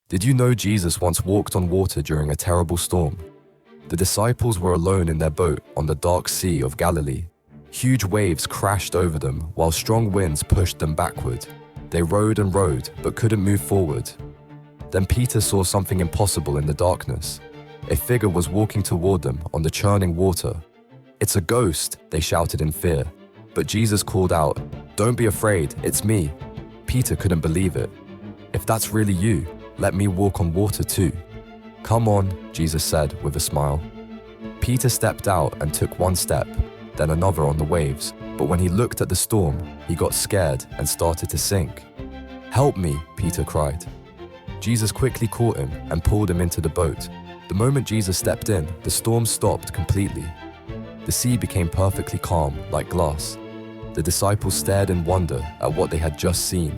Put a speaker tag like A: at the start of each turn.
A: Did you know Jesus once walked on water during a terrible storm? The disciples were alone in their boat on the dark sea of Galilee. Huge waves crashed over them while strong winds pushed them backward. They rowed and rowed but couldn't move forward. Then Peter saw something impossible in the darkness. A figure was walking toward them on the churning water. "It's a ghost," they shouted in fear. But Jesus called out, "Don't be afraid, it's me." Peter couldn't believe it. "If that's really you, let me walk on water too." "Come on," Jesus said with a smile. Peter stepped out and took one step, then another on the waves. But when he looked at the storm, he got scared and started to sink. "Help me," Peter cried. Jesus quickly caught him and pulled him into the boat. The moment Jesus stepped in, the storm stopped completely. The sea became perfectly calm, like glass. The disciples stared in wonder at what they had just seen.